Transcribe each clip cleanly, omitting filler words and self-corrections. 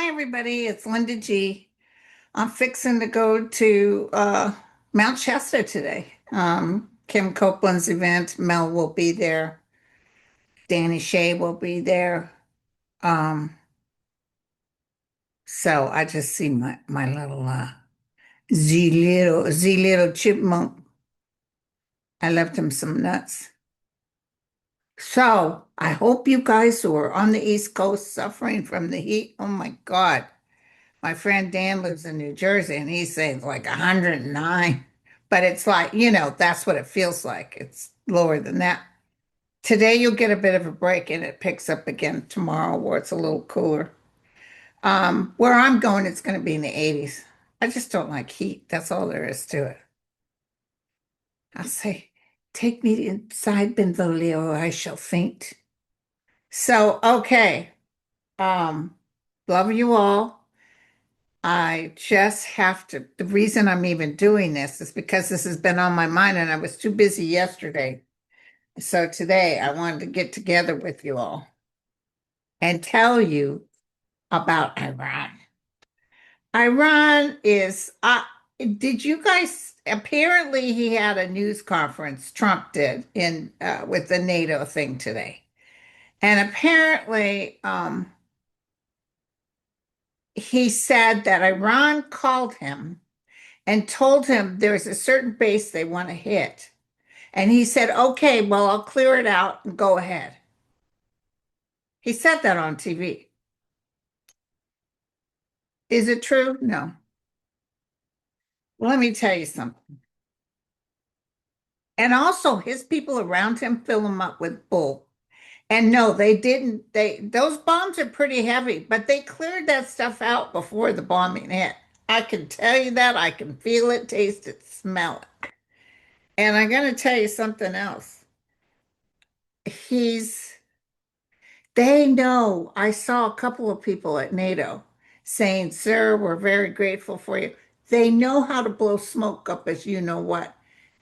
Hi, everybody. It's Linda G. I'm fixing to go to Mount Shasta today. Kim Copeland's event. Mel will be there. Danny Shea will be there. Um, so I just see my little Z little chipmunk. I left him some nuts. So I hope you guys who are on the East Coast suffering from the heat. Oh my God. My friend Dan lives in New Jersey and he's saying it's like 109, but it's like, that's what it feels like. It's lower than that. Today you'll get a bit of a break and it picks up again tomorrow where it's a little cooler. Where I'm going, it's going to be in the 80s. I just don't like heat. That's all there is to it. I'll say, take me inside Benvolio or I shall faint. So, okay. Um, love you all. I just have to. The reason I'm even doing this is because this has been on my mind and I was too busy yesterday. So today I wanted to get together with you all and tell you about Iran. Iran is, did you guys, apparently he had a news conference, Trump did, in with the NATO thing today. And apparently he said that Iran called him and told him there's a certain base they want to hit. And he said, okay, well, I'll clear it out and go ahead. He said that on TV. Is it true? No. Well, let me tell you something. And also, his people around him fill him up with bull. And no, they didn't. Those bombs are pretty heavy, but they cleared that stuff out before the bombing hit. I can tell you that. I can feel it, taste it, smell it. And I'm going to tell you something else. He's They know. I saw a couple of people at NATO saying, Sir, we're very grateful for you. They know how to blow smoke up as you know what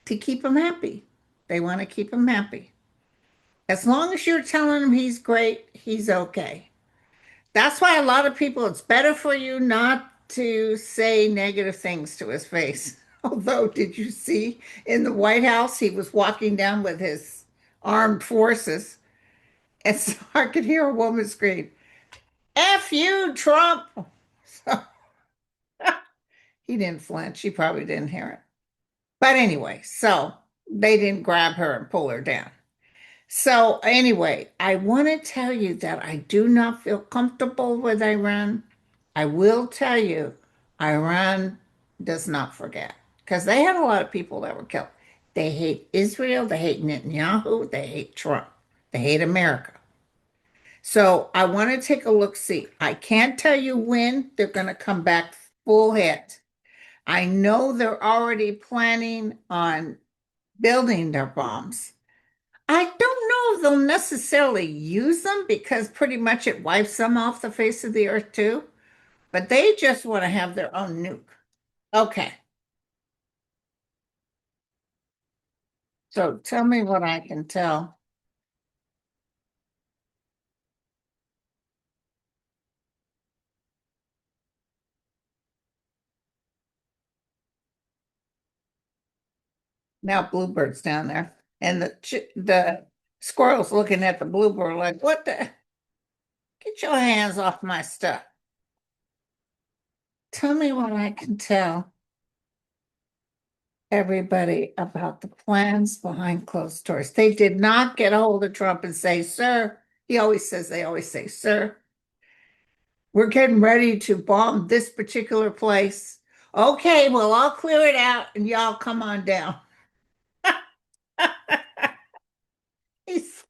to keep him happy. They want to keep him happy. As long as you're telling him he's great, he's okay. That's why a lot of people, it's better for you not to say negative things to his face. Although, did you see in the White House, he was walking down with his armed forces, and so I could hear a woman scream, F you, Trump. So he didn't flinch. He probably didn't hear it. But anyway, so they didn't grab her and pull her down. So anyway, I want to tell you that I do not feel comfortable with Iran. I will tell you, Iran does not forget because they had a lot of people that were killed. They hate Israel, they hate Netanyahu, they hate Trump, they hate America. So I want to take a look, see. I can't tell you when they're going to come back full hit. I know they're already planning on building their bombs. I don't know if they'll necessarily use them because pretty much it wipes them off the face of the earth too, but they just want to have their own nuke. Okay, so tell me what I can tell. Now Bluebird's down there, and the squirrel's looking at the bluebird like, what the? Get your hands off my stuff. Tell me what I can tell everybody about the plans behind closed doors. They did not get a hold of Trump and say, sir, they always say, sir, we're getting ready to bomb this particular place. Okay, well, I'll clear it out and y'all come on down. He's,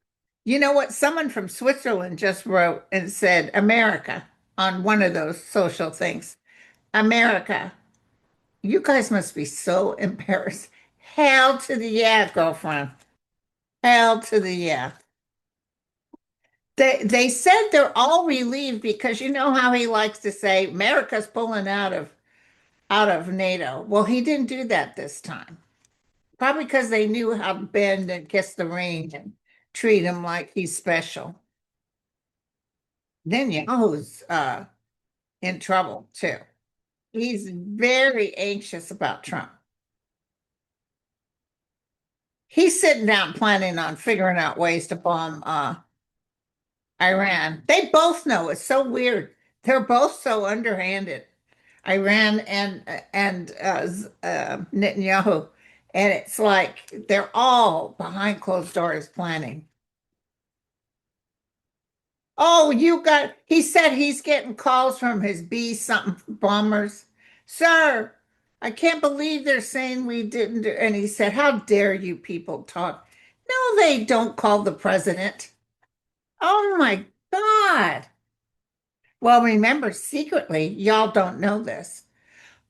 you know what? Someone from Switzerland just wrote and said, America on one of those social things. America, you guys must be so embarrassed. Hell to the yeah, girlfriend. Hell to the yeah. They said they're all relieved because you know how he likes to say America's pulling out of NATO. Well, he didn't do that this time. Probably because they knew how to bend and kiss the ring and treat him like he's special. Then Yahoo's in trouble too. He's very anxious about Trump. He's sitting down planning on figuring out ways to bomb Iran. They both know it's so weird. They're both so underhanded. Iran and Netanyahu, and it's like they're all behind closed doors planning. Oh, he said he's getting calls from his B something bombers. Sir, I can't believe they're saying we didn't do, and he said, how dare you people talk? No, they don't call the president. Oh my God. Well, remember, secretly, y'all don't know this,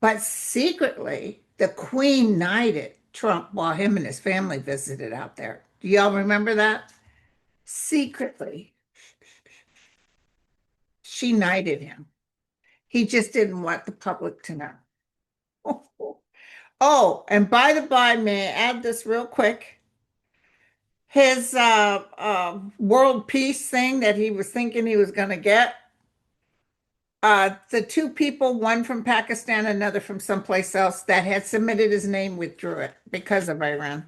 but secretly, the Queen knighted Trump while him and his family visited out there. Do y'all remember that? Secretly, she knighted him. He just didn't want the public to know. Oh, and by the by, may I add this real quick? His world peace thing that he was thinking he was going to get, the two people, one from Pakistan, another from someplace else, that had submitted his name withdrew it because of Iran.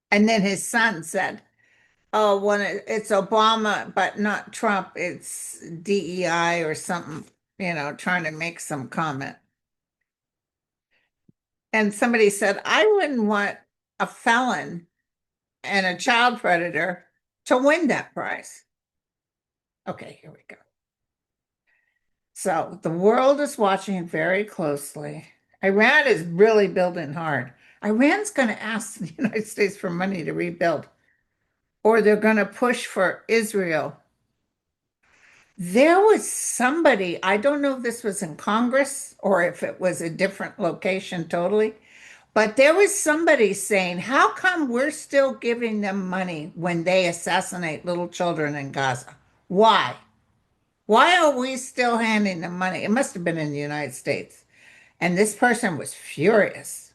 And then his son said, oh, it's Obama, but not Trump, it's DEI or something, trying to make some comment. And somebody said, I wouldn't want a felon and a child predator to win that prize. Okay, here we go. So the world is watching very closely. Iran is really building hard. Iran's going to ask the United States for money to rebuild, or they're going to push for Israel. There was somebody, I don't know if this was in Congress or if it was a different location totally, but there was somebody saying, how come we're still giving them money when they assassinate little children in Gaza? Why? Why are we still handing them money? It must have been in the United States. And this person was furious.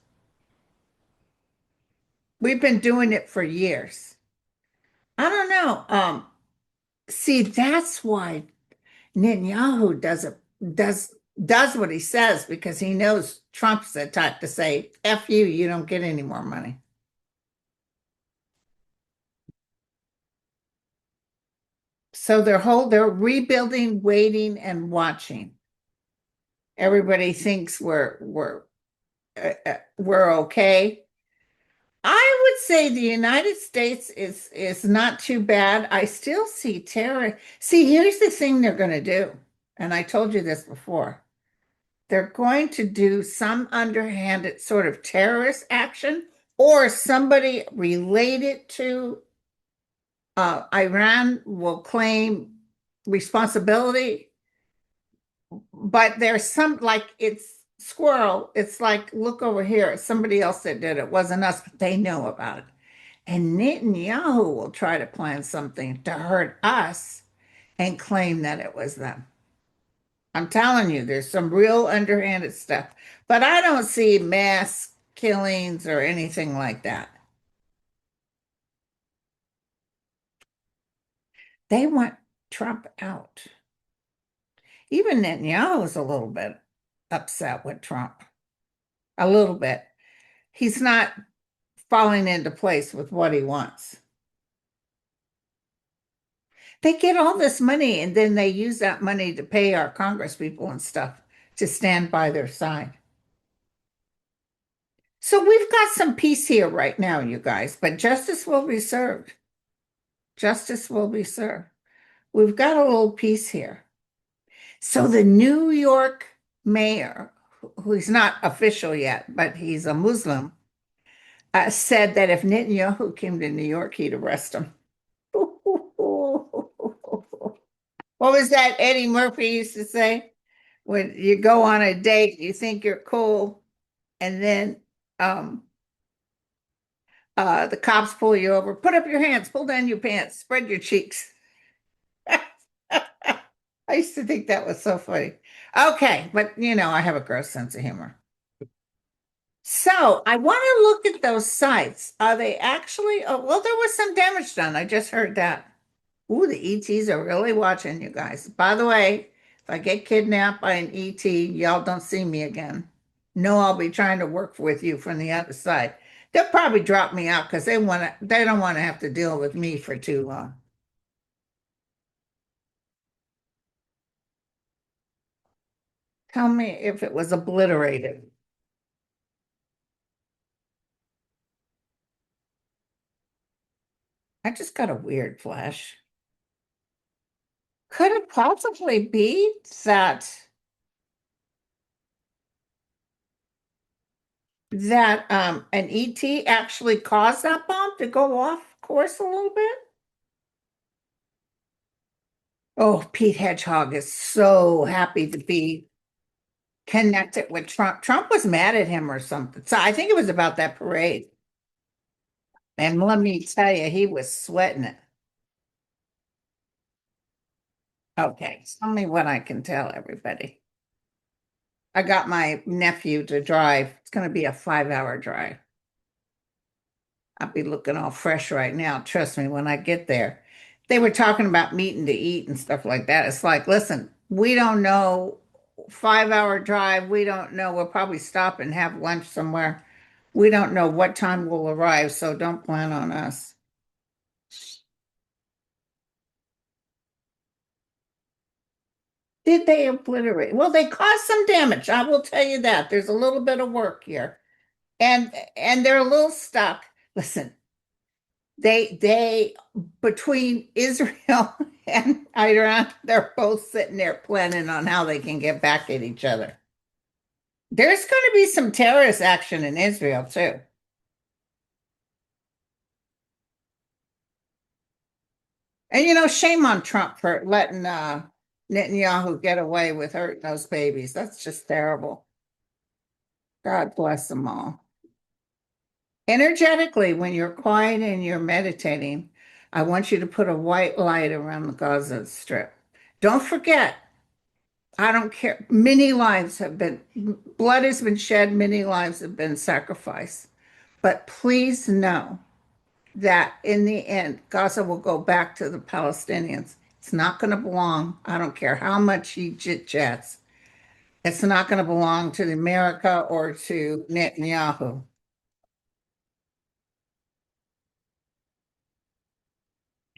We've been doing it for years. I don't know. See, that's why Netanyahu does does what he says because he knows Trump's the type to say, F you, you don't get any more money. So they're rebuilding, waiting, and watching. Everybody thinks we're okay. I would say the United States is not too bad. I still see terror. See, here's the thing they're going to do, and I told you this before. They're going to do some underhanded sort of terrorist action, or somebody related to Iran will claim responsibility. But there's some, like, it's squirrel. It's like, look over here. It's somebody else that did it. It wasn't us, but they know about it. And Netanyahu will try to plan something to hurt us and claim that it was them. I'm telling you, there's some real underhanded stuff, but I don't see mass killings or anything like that. They want Trump out. Even Netanyahu is a little bit upset with Trump, a little bit. He's not falling into place with what he wants. They get all this money and then they use that money to pay our Congress people and stuff to stand by their side. So we've got some peace here right now, you guys, but justice will be served. Justice will be served. We've got a little peace here. So the New York mayor, who's not official yet, but he's a Muslim, said that if Netanyahu came to New York, he'd arrest him. What was that Eddie Murphy used to say? When you go on a date, you think you're cool, and then um, the cops pull you over. Put up your hands, pull down your pants, spread your cheeks. I used to think that was so funny. Okay, but I have a gross sense of humor. So I want to look at those sites. Are they actually? Oh, well, there was some damage done. I just heard that. Ooh, the ETs are really watching you guys. By the way, if I get kidnapped by an ET, y'all don't see me again. No, I'll be trying to work with you from the other side. They'll probably drop me out because they don't want to have to deal with me for too long. Tell me if it was obliterated. I just got a weird flash. Could it possibly be that an ET actually caused that bomb to go off course a little bit? Oh, Pete Hedgehog is so happy to be connected with Trump. Trump was mad at him or something. So I think it was about that parade. And let me tell you, he was sweating it. Okay, tell me what I can tell everybody. I got my nephew to drive. It's going to be a 5 hour drive. I'll be looking all fresh right now. Trust me, when I get there. They were talking about meeting to eat and stuff like that. It's like, listen, we don't know. 5 hour drive, we don't know. We'll probably stop and have lunch somewhere. We don't know what time we'll arrive, so don't plan on us. Did they obliterate? Well, they caused some damage. I will tell you that. There's a little bit of work here. And they're a little stuck. Listen, they between Israel and Iran, they're both sitting there planning on how they can get back at each other. There's going to be some terrorist action in Israel too. And shame on Trump for letting Netanyahu get away with hurting those babies. That's just terrible. God bless them all. Energetically, when you're quiet and you're meditating, I want you to put a white light around the Gaza Strip. Don't forget, I don't care. Many lives have been, blood has been shed, many lives have been sacrificed. But please know that in the end, Gaza will go back to the Palestinians. It's not going to belong. I don't care how much he chit chats. It's not going to belong to America or to Netanyahu.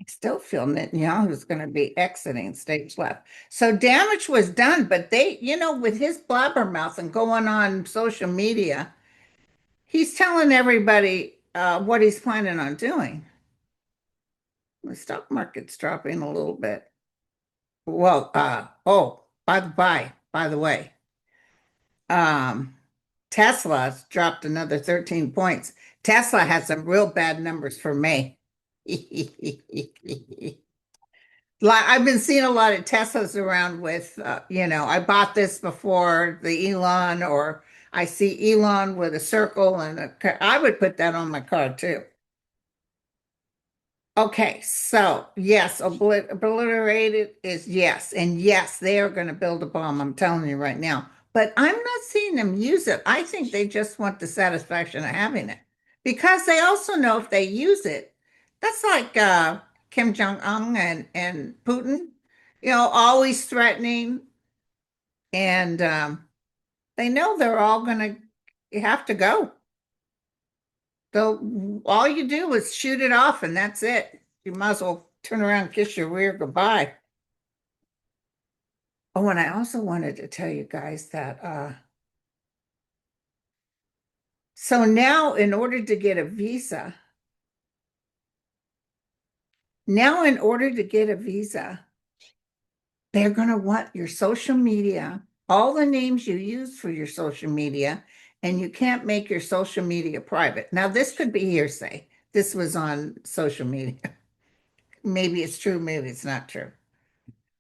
I still feel Netanyahu is going to be exiting stage left. So damage was done, but with his blabbermouth and going on social media, he's telling everybody what he's planning on doing. The stock market's dropping a little bit. Well, oh, by the way, um, Tesla's dropped another 13 points. Tesla had some real bad numbers for May. Like I've been seeing a lot of Teslas around with, I bought this before the Elon, or I see Elon with a circle and I would put that on my car too. Okay, so yes, obliterated is yes, and yes, they are going to build a bomb. I'm telling you right now, but I'm not seeing them use it. I think they just want the satisfaction of having it because they also know if they use it, that's like Kim Jong-un and Putin, always threatening, and they know they're all going to have to go. So all you do is shoot it off, and that's it. You might as well turn around and kiss your rear goodbye. Oh, and I also wanted to tell you guys that so now in order to get a visa, they're going to want your social media, all the names you use for your social media, and you can't make your social media private. Now, this could be hearsay. This was on social media. Maybe it's true, maybe it's not true.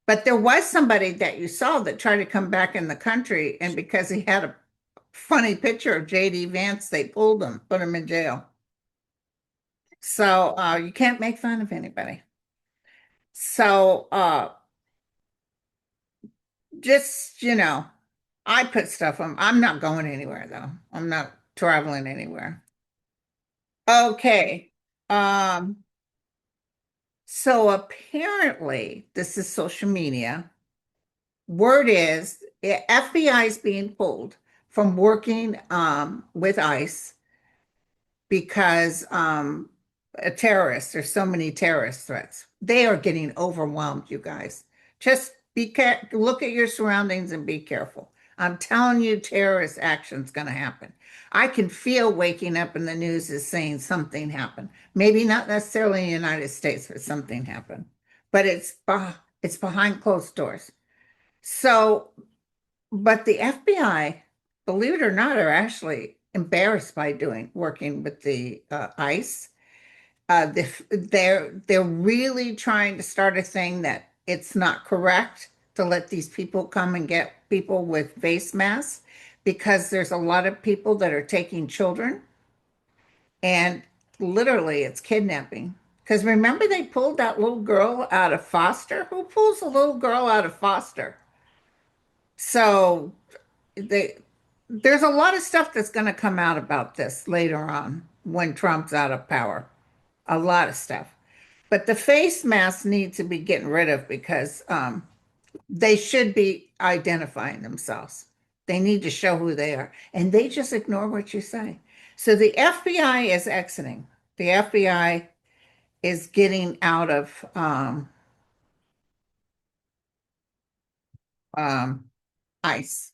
But there was somebody that you saw that tried to come back in the country, and because he had a funny picture of JD Vance, they pulled him, put him in jail. So you can't make fun of anybody. So just, I put stuff on. I'm not going anywhere though. I'm not traveling anywhere. Okay. Um, So apparently, this is social media. Word is FBI is being pulled from working with ICE because a terrorist, there's so many terrorist threats. They are getting overwhelmed, you guys. Just be careful, look at your surroundings and be careful. I'm telling you, terrorist action's going to happen. I can feel waking up and the news is saying something happened. Maybe not necessarily in the United States, but something happened. But it's behind closed doors. So, but the FBI, believe it or not, are actually embarrassed by doing working with the ICE. They're really trying to start a thing that it's not correct to let these people come and get people with face masks because there's a lot of people that are taking children and literally it's kidnapping. Because remember they pulled that little girl out of foster? Who pulls a little girl out of foster? So they there's a lot of stuff that's going to come out about this later on when Trump's out of power. A lot of stuff. But the face masks need to be getting rid of because they should be identifying themselves. They need to show who they are. And they just ignore what you say. So the FBI is exiting. The FBI is getting out of um, ICE.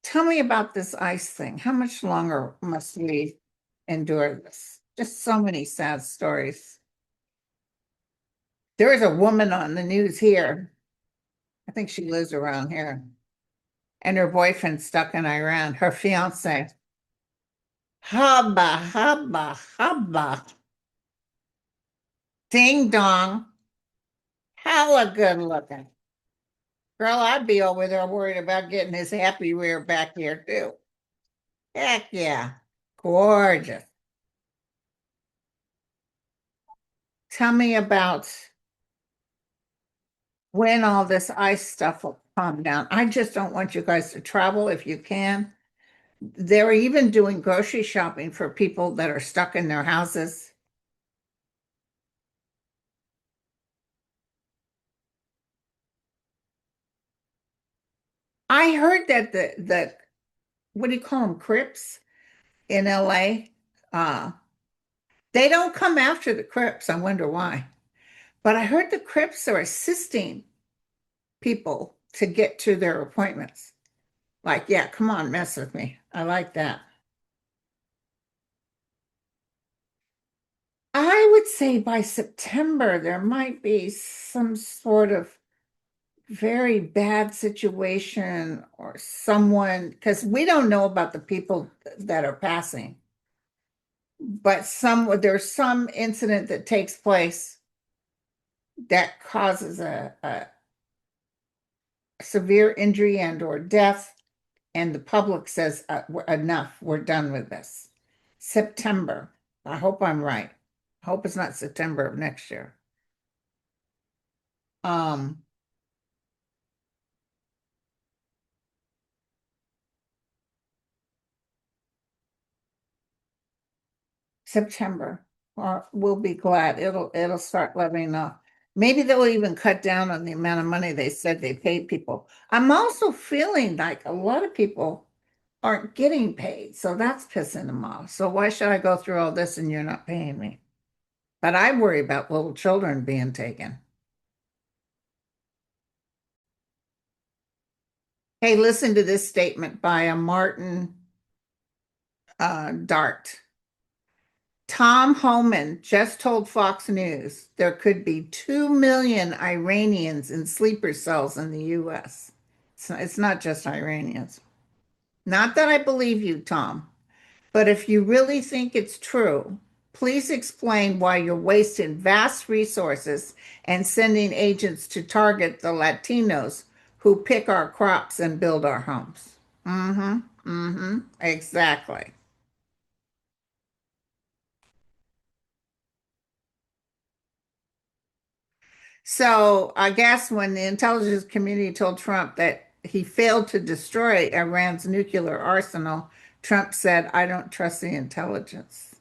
Tell me about this ICE thing. How much longer must we endure this? Just so many sad stories. There is a woman on the news here. I think she lives around here. And her boyfriend's stuck in Iran. Her fiance. Hubba, hubba, hubba. Ding dong. Hella good looking. Girl, I'd be over there worried about getting his happy rear back here too. Heck yeah. Gorgeous. Tell me about when all this ice stuff will calm down. I just don't want you guys to travel if you can. They're even doing grocery shopping for people that are stuck in their houses. I heard that the what do you call them, Crips in LA? Uh, they don't come after the Crips. I wonder why. But I heard the Crips are assisting people to get to their appointments. Like, yeah, come on, mess with me. I like that. I would say by September, there might be some sort of very bad situation or someone, because we don't know about the people that are passing, but there's some incident that takes place that causes a severe injury and or death, and the public says, enough, we're done with this. September. I hope I'm right. I hope it's not September of next year. Um, September. Or we'll be glad. It'll start letting up. Maybe they'll even cut down on the amount of money they said they paid people. I'm also feeling like a lot of people aren't getting paid, so that's pissing them off. So why should I go through all this and you're not paying me? But I worry about little children being taken. Hey, listen to this statement by a Martin Dart. Tom Homan just told Fox News there could be 2 million Iranians in sleeper cells in the US. It's not just Iranians. Not that I believe you, Tom, but if you really think it's true, please explain why you're wasting vast resources and sending agents to target the Latinos who pick our crops and build our homes. Mm-hmm, mm-hmm, exactly. So I guess when the intelligence community told Trump that he failed to destroy Iran's nuclear arsenal, Trump said, I don't trust the intelligence.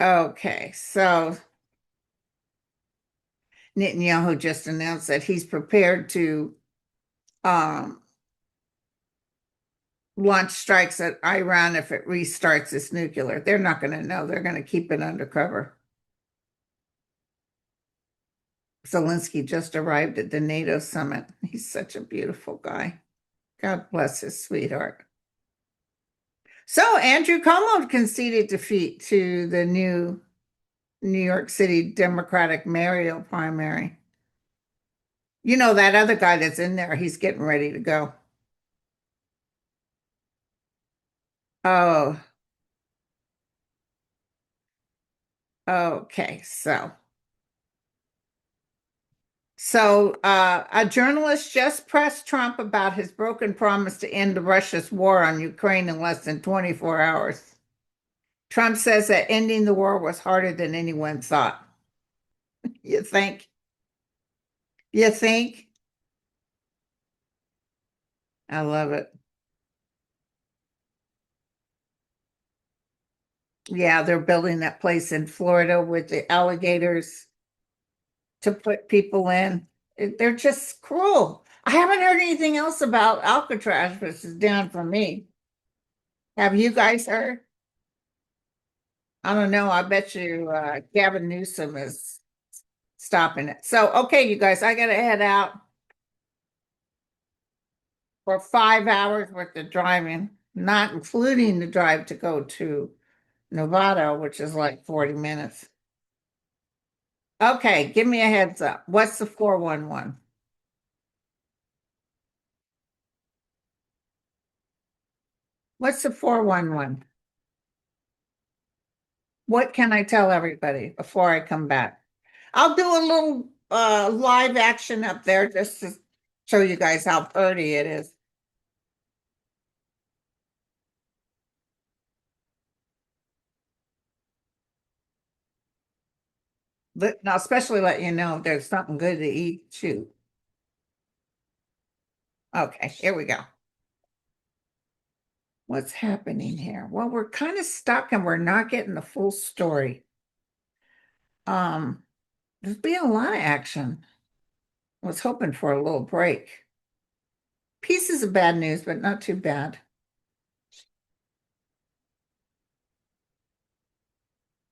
Okay, so Netanyahu just announced that he's prepared to um, launch strikes at Iran if it restarts its nuclear. They're not going to know. They're going to keep it undercover. Zelensky just arrived at the NATO summit. He's such a beautiful guy. God bless his sweetheart. So Andrew Cuomo conceded defeat to the new New York City Democratic mayoral primary. You know, that other guy that's in there, he's getting ready to go. Oh, okay. A journalist just pressed Trump about his broken promise to end Russia's war on Ukraine in less than 24 hours. Trump says that ending the war was harder than anyone thought. You think? You think? I love it. Yeah, they're building that place in Florida with the alligators to put people in. They're just cruel. I haven't heard anything else about Alcatraz, which is down for me. Have you guys heard? I don't know. I bet you Gavin Newsom is stopping it. So, okay, you guys, I gotta head out for 5 hours worth of driving, not including the drive to go to Nevada, which is like 40 minutes. Okay, give me a heads up. What's the 411? What's the 411? What can I tell everybody before I come back? I'll do a little live action up there just to show you guys how pretty it is. But now, especially let you know if there's something good to eat too. Okay, here we go. What's happening here? Well, we're kind of stuck and we're not getting the full story. Um, there's been a lot of action. I was hoping for a little break. Pieces of bad news, but not too bad.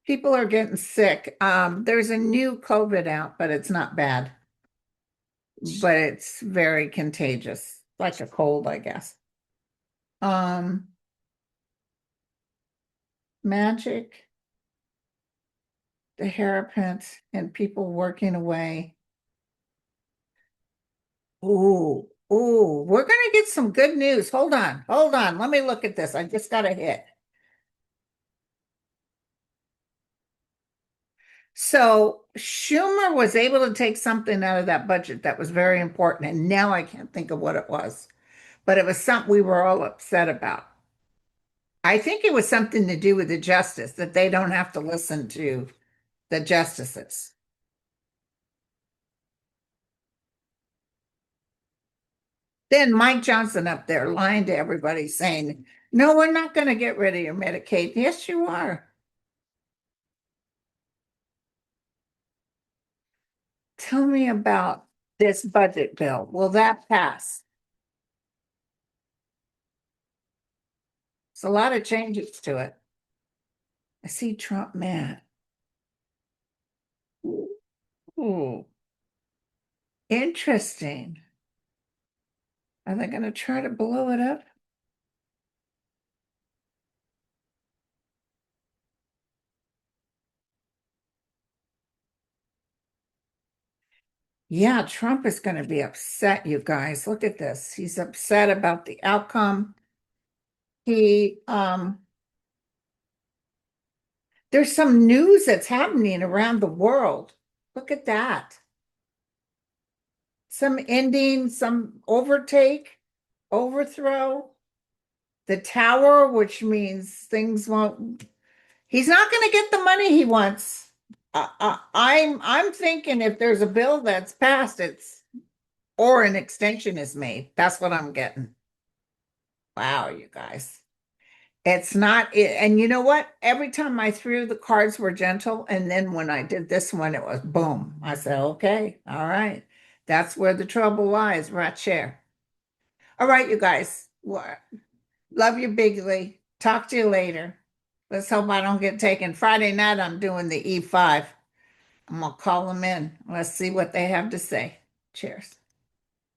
People are getting sick. There's a new COVID out, but it's not bad, but it's very contagious, like a cold, I guess. Um, Magic, the hairpins, and people working away. Ooh, ooh, we're gonna get some good news. Hold on. Let me look at this. I just got a hit. So Schumer was able to take something out of that budget that was very important, and now I can't think of what it was, but it was something we were all upset about. I think it was something to do with the justice, that they don't have to listen to the justices. Then Mike Johnson up there lying to everybody saying, no, we're not going to get rid of your Medicaid. Yes, you are. Tell me about this budget bill. Will that pass? It's a lot of changes to it. I see Trump mad. Ooh, interesting. Are they going to try to blow it up? Yeah, Trump is going to be upset, you guys. Look at this. He's upset about the outcome. He There's some news that's happening around the world. Look at that. Some ending, some overthrow. The tower, which means things won't, he's not going to get the money he wants. I'm thinking if there's a bill that's passed, it's or an extension is made. That's what I'm getting. Wow, you guys. It's not, and you know what? Every time I threw, the cards were gentle. And then when I did this one, it was boom. I said, okay, all right. That's where the trouble lies, right there. All right, you guys. Love you bigly. Talk to you later. Let's hope I don't get taken. Friday night, I'm doing the E5. I'm gonna call them in. Let's see what they have to say. Cheers.